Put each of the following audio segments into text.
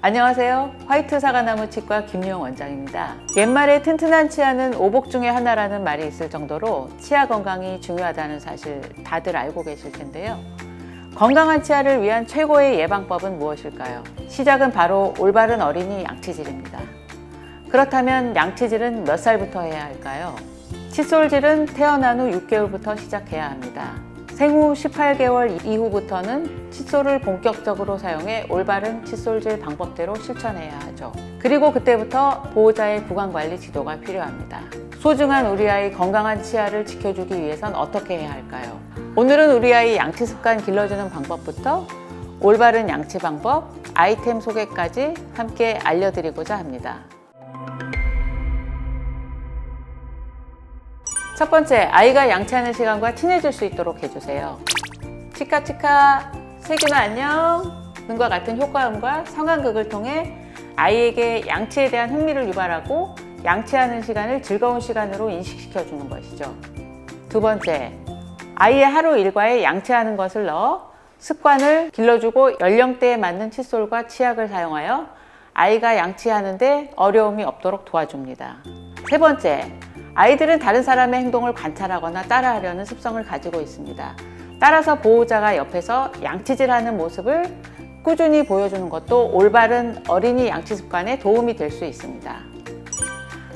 안녕하세요. 화이트 사과나무 치과 김유영 원장입니다. 옛말에 튼튼한 치아는 오복 중에 하나라는 말이 있을 정도로 치아 건강이 중요하다는 사실 다들 알고 계실 텐데요. 건강한 치아를 위한 최고의 예방법은 무엇일까요? 시작은 바로 올바른 어린이 양치질입니다. 그렇다면 양치질은 몇 살부터 해야 할까요? 칫솔질은 태어난 후 6개월부터 시작해야 합니다. 생후 18개월 이후부터는 칫솔을 본격적으로 사용해 올바른 칫솔질 방법대로 실천해야 하죠. 그리고 그때부터 보호자의 구강관리 지도가 필요합니다. 소중한 우리 아이 건강한 치아를 지켜주기 위해선 어떻게 해야 할까요? 오늘은 우리 아이 양치 습관 길러주는 방법부터 올바른 양치 방법, 아이템 소개까지 함께 알려드리고자 합니다. 첫 번째, 아이가 양치하는 시간과 친해질 수 있도록 해주세요. 치카치카, 세균아 안녕 등과 같은 효과음과 성황극을 통해 아이에게 양치에 대한 흥미를 유발하고 양치하는 시간을 즐거운 시간으로 인식시켜주는 것이죠. 두 번째, 아이의 하루 일과에 양치하는 것을 넣어 습관을 길러주고 연령대에 맞는 칫솔과 치약을 사용하여 아이가 양치하는데 어려움이 없도록 도와줍니다. 세 번째, 아이들은 다른 사람의 행동을 관찰하거나 따라하려는 습성을 가지고 있습니다. 따라서 보호자가 옆에서 양치질하는 모습을 꾸준히 보여주는 것도 올바른 어린이 양치 습관에 도움이 될 수 있습니다.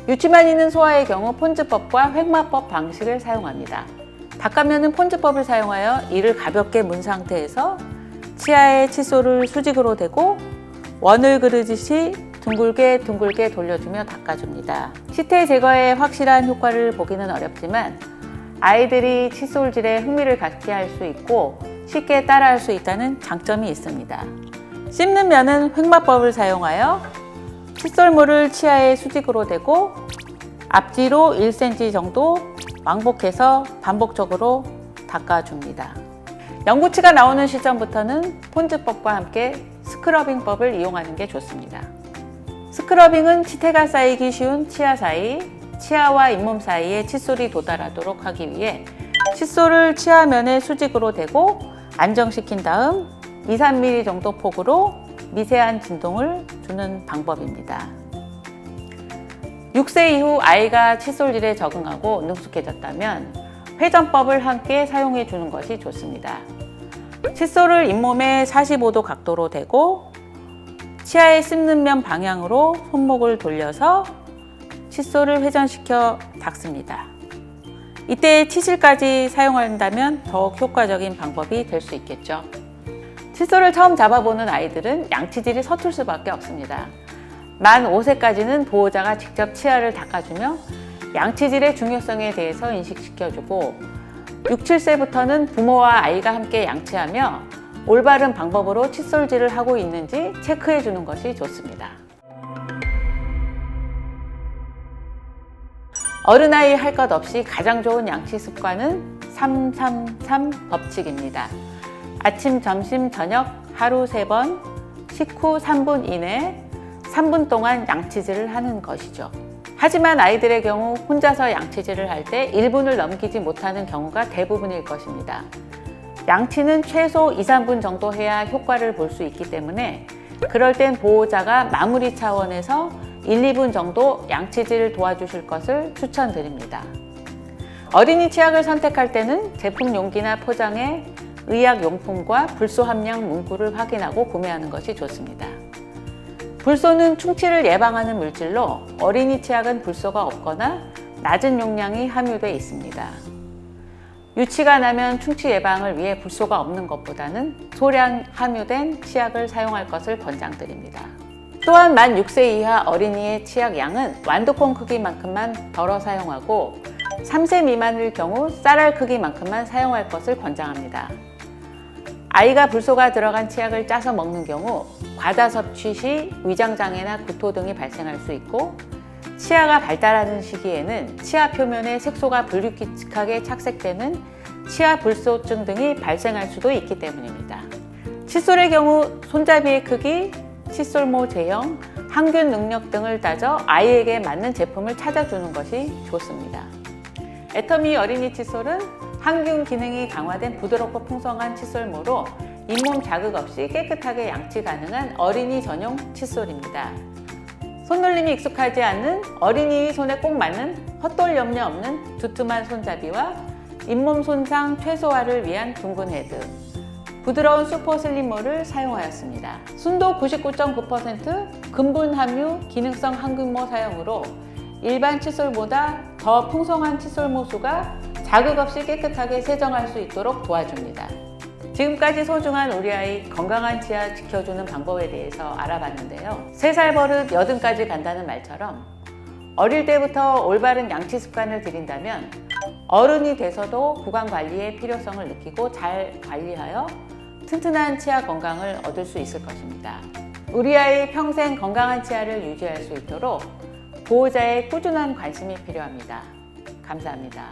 유치만 있는 소아의 경우 폰즈법과 획마법 방식을 사용합니다. 닦으면 폰즈법을 사용하여 이를 가볍게 문 상태에서 치아에 칫솔을 수직으로 대고 원을 그르듯이 둥글게 돌려주며 닦아줍니다. 시태 제거에 확실한 효과를 보기는 어렵지만 아이들이 칫솔질에 흥미를 갖게 할 수 있고 쉽게 따라할 수 있다는 장점이 있습니다. 씹는 면은 획마법을 사용하여 칫솔물을 치아에 수직으로 대고 앞뒤로 1cm 정도 왕복해서 반복적으로 닦아줍니다. 영구치가 나오는 시점부터는 폰즈법과 함께 스크러빙법을 이용하는 게 좋습니다. 스크러빙은 치태가 쌓이기 쉬운 치아 사이, 치아와 잇몸 사이에 칫솔이 도달하도록 하기 위해 칫솔을 치아면에 수직으로 대고 안정시킨 다음 2-3mm 정도 폭으로 미세한 진동을 주는 방법입니다. 6세 이후 아이가 칫솔질에 적응하고 능숙해졌다면 회전법을 함께 사용해 주는 것이 좋습니다. 칫솔을 잇몸에 45도 각도로 대고 치아에 씹는 면 방향으로 손목을 돌려서 칫솔을 회전시켜 닦습니다. 이때 치실까지 사용한다면 더욱 효과적인 방법이 될 수 있겠죠. 칫솔을 처음 잡아보는 아이들은 양치질이 서툴 수밖에 없습니다. 만 5세까지는 보호자가 직접 치아를 닦아주며 양치질의 중요성에 대해서 인식시켜주고 6, 7세부터는 부모와 아이가 함께 양치하며 올바른 방법으로 칫솔질을 하고 있는지 체크해 주는 것이 좋습니다. 어른아이 할 것 없이 가장 좋은 양치 습관은 3-3-3 법칙입니다. 아침, 점심, 저녁 하루 3번, 식후 3분 이내 3분 동안 양치질을 하는 것이죠. 하지만 아이들의 경우 혼자서 양치질을 할 때 1분을 넘기지 못하는 경우가 대부분일 것입니다. 양치는 최소 2-3분 정도 해야 효과를 볼 수 있기 때문에 그럴 땐 보호자가 마무리 차원에서 1-2분 정도 양치질을 도와주실 것을 추천드립니다. 어린이 치약을 선택할 때는 제품 용기나 포장에 의약용품과 불소 함량 문구를 확인하고 구매하는 것이 좋습니다. 불소는 충치를 예방하는 물질로 어린이 치약은 불소가 없거나 낮은 용량이 함유되어 있습니다. 유치가 나면 충치 예방을 위해 불소가 없는 것보다는 소량 함유된 치약을 사용할 것을 권장드립니다. 또한 만 6세 이하 어린이의 치약 양은 완두콩 크기만큼만 덜어 사용하고 3세 미만일 경우 쌀알 크기만큼만 사용할 것을 권장합니다. 아이가 불소가 들어간 치약을 짜서 먹는 경우 과다 섭취 시 위장장애나 구토 등이 발생할 수 있고 치아가 발달하는 시기에는 치아 표면에 색소가 불규칙하게 착색되는 치아 불소증 등이 발생할 수도 있기 때문입니다. 칫솔의 경우 손잡이의 크기, 칫솔모 제형, 항균 능력 등을 따져 아이에게 맞는 제품을 찾아주는 것이 좋습니다. 애터미 어린이 칫솔은 항균 기능이 강화된 부드럽고 풍성한 칫솔모로 잇몸 자극 없이 깨끗하게 양치 가능한 어린이 전용 칫솔입니다. 손놀림이 익숙하지 않은 어린이 손에 꼭 맞는 헛돌 염려 없는 두툼한 손잡이와 잇몸 손상 최소화를 위한 둥근 헤드, 부드러운 슈퍼 슬림모를 사용하였습니다. 순도 99.9%, 근분 함유, 기능성 항균모 사용으로 일반 칫솔보다 더 풍성한 칫솔모 수가 자극 없이 깨끗하게 세정할 수 있도록 도와줍니다. 지금까지 소중한 우리 아이 건강한 치아 지켜주는 방법에 대해서 알아봤는데요. 3살 버릇 80까지 간다는 말처럼 어릴 때부터 올바른 양치 습관을 들인다면 어른이 돼서도 구강 관리의 필요성을 느끼고 잘 관리하여 튼튼한 치아 건강을 얻을 수 있을 것입니다. 우리 아이 평생 건강한 치아를 유지할 수 있도록 보호자의 꾸준한 관심이 필요합니다. 감사합니다.